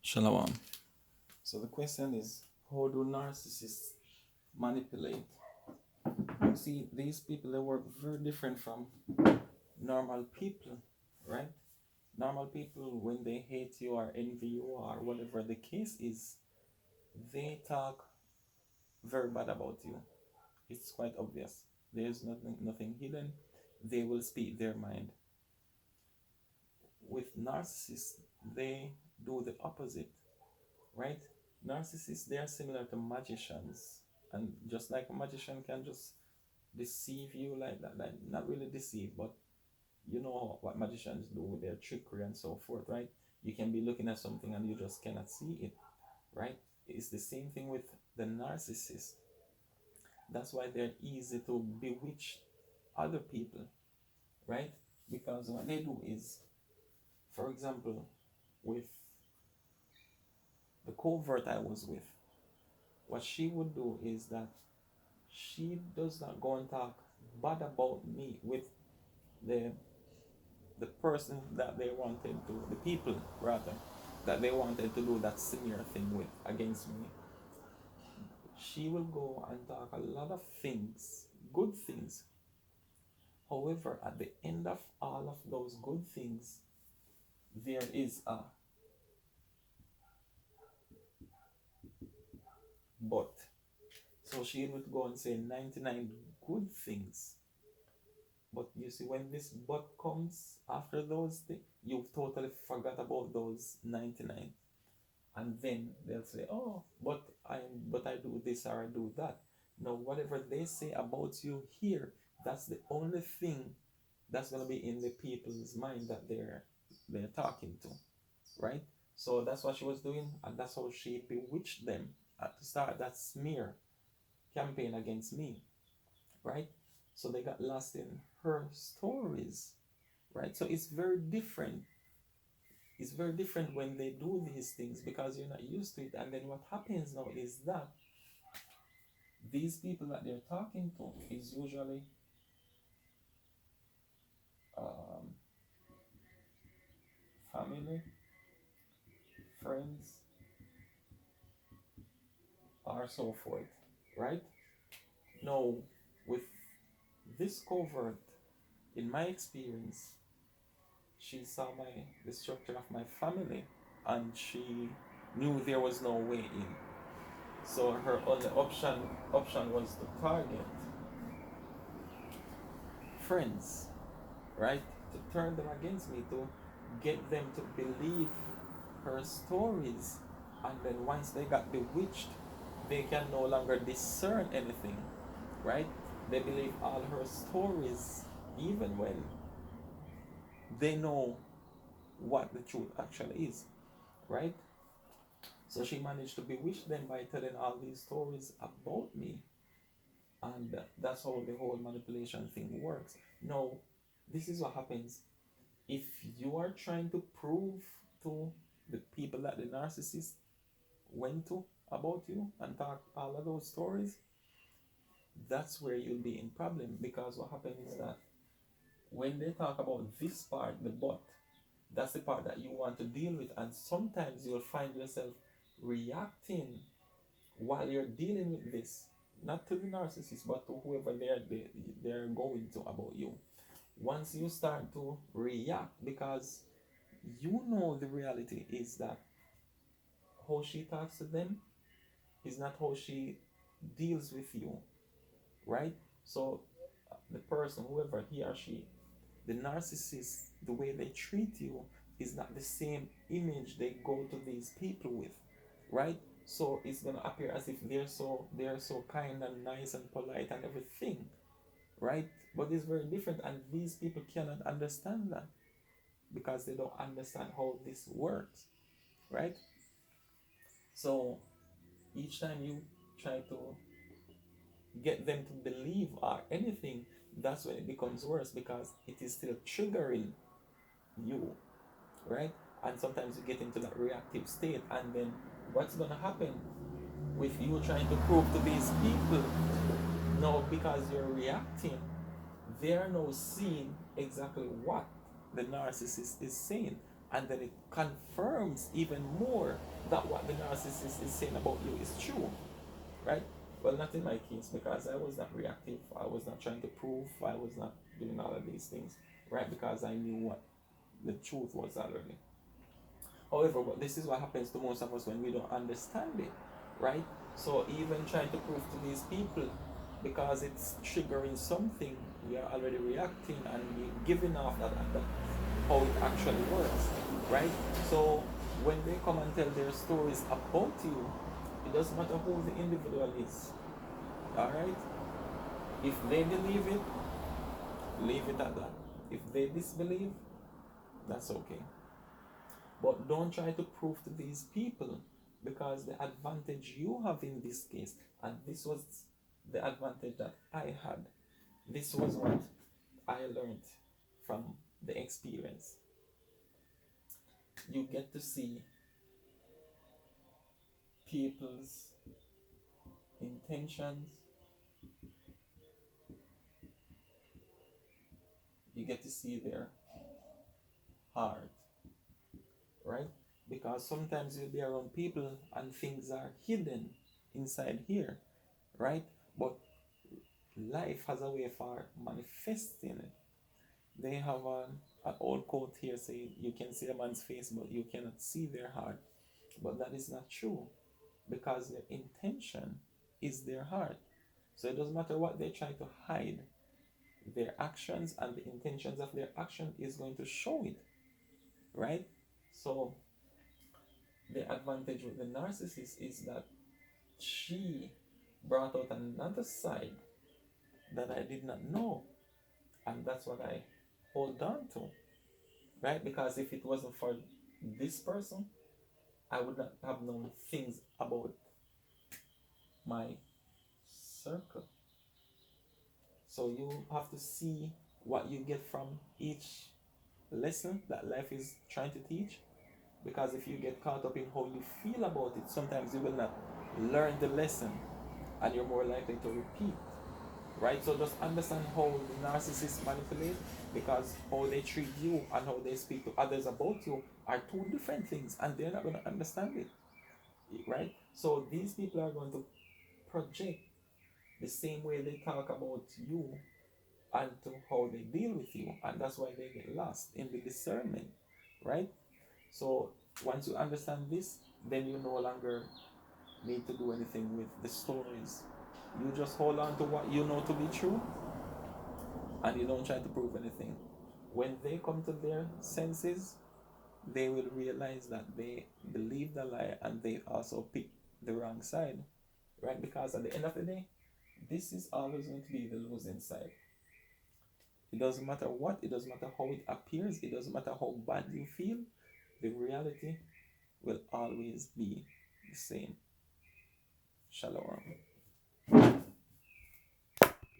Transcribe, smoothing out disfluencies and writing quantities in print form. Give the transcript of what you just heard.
Shalom. So the question is, how do narcissists manipulate? You see, these people, they work very different from normal people, right? Normal people, when they hate you or envy you or whatever the case is, they talk very bad about you. It's quite obvious. There's nothing hidden. They will speak their mind. With narcissists, they do the opposite, right? Narcissists, they are similar to magicians. And just like a magician can just deceive you like that, like not really deceive, but you know what magicians do with their trickery and so forth, right? You can be looking at something and you just cannot see it, right? It's the same thing with the narcissist. That's why they're easy to bewitch other people, right? Because what they do is, for example, with the covert I was with, what she would do is that she does not go and talk bad about me with the the person that they wanted to, the people rather, that they wanted to do that similar thing with against me. She will go and talk a lot of things, good things. However, at the end of all of those good things, there is a but. So she would go and say 99 good things. But you see, when this but comes after those things, you've totally forgot about those 99. And then they'll say, oh, but I do this or I do that. No, whatever they say about you here, that's the only thing that's gonna be in the people's mind that they're talking to, right? So that's what she was doing, and that's how she bewitched them to start that smear campaign against me, right? So they got lost in her stories, right? So it's very different. It's very different when they do these things because you're not used to it. And then what happens now is that these people that they're talking to is usually um, family, friends, or so forth, right? Now, with this covert, in my experience, she saw the structure of my family, and she knew there was no way in. So her only option was to target friends, right? To turn them against me, to get them to believe her stories. And then once they got bewitched, they can no longer discern anything, right? They believe all her stories, even when they know what the truth actually is, right? So she managed to bewitch them by telling all these stories about me. And that's how the whole manipulation thing works. Now, this is what happens if you are trying to prove to the people that the narcissist went to about you and talk all of those stories. That's where you'll be in problem, because what happens is that when they talk about this part, the but, that's the part that you want to deal with, and sometimes you'll find yourself reacting while you're dealing with this, not to the narcissist but to whoever they're going to about you. Once you start to react, because you know the reality is that how she talks to them is not how she deals with you, right? So the person, whoever he or she, the narcissist, the way they treat you is not the same image they go to these people with, right? So it's gonna appear as if they're so kind and nice and polite and everything, right? But it's very different, and these people cannot understand that because they don't understand how this works, right? So each time you try to get them to believe or anything, that's when it becomes worse, because it is still triggering you, right? And sometimes you get into that reactive state, and then what's going to happen with you trying to prove to these people now, because you're reacting, they are now seeing exactly what the narcissist is saying. and then it confirms even more that what the narcissist is saying about you is true, right? Well, not in my case, because I was not reactive. I was not trying to prove. I was not doing all of these things, right? Because I knew what the truth was already. However, but this is what happens to most of us when we don't understand it, right? So even trying to prove to these people, because it's triggering something, we are already reacting and we giving off that how it actually works, right? So when they come and tell their stories about you, it doesn't matter who the individual is, all right? If they believe it, leave it at that. If they disbelieve, that's okay. But don't try to prove to these people, because the advantage you have in this case, and this was the advantage that I had, this was what I learned from the experience. You get to see people's intentions, you get to see their heart, right? Because sometimes you'll be around people and things are hidden inside here, right? But life has a way for manifesting it. They have an old quote here saying, you can see a man's face, but you cannot see their heart. But that is not true, because their intention is their heart. So it doesn't matter what they try to hide, their actions and the intentions of their action is going to show it, right? So the advantage with the narcissist is that she brought out another side that I did not know, and that's what I hold on to, right? Because if it wasn't for this person, I would not have known things about my circle. So you have to see what you get from each lesson that life is trying to teach. Because if you get caught up in how you feel about it, sometimes you will not learn the lesson and you're more likely to repeat. Right? So just understand how the narcissists manipulate, because how they treat you and how they speak to others about you are two different things, and they're not going to understand it. Right? So these people are going to project the same way they talk about you and to how they deal with you, and that's why they get lost in the discernment, right? So once you understand this, then you no longer need to do anything with the stories. You just hold on to what you know to be true, and you don't try to prove anything. When they come to their senses, they will realize that they believe the lie and they also pick the wrong side, right? Because at the end of the day, this is always going to be the losing side. It doesn't matter what, it doesn't matter how it appears, it doesn't matter how bad you feel, the reality will always be the same. Shalom.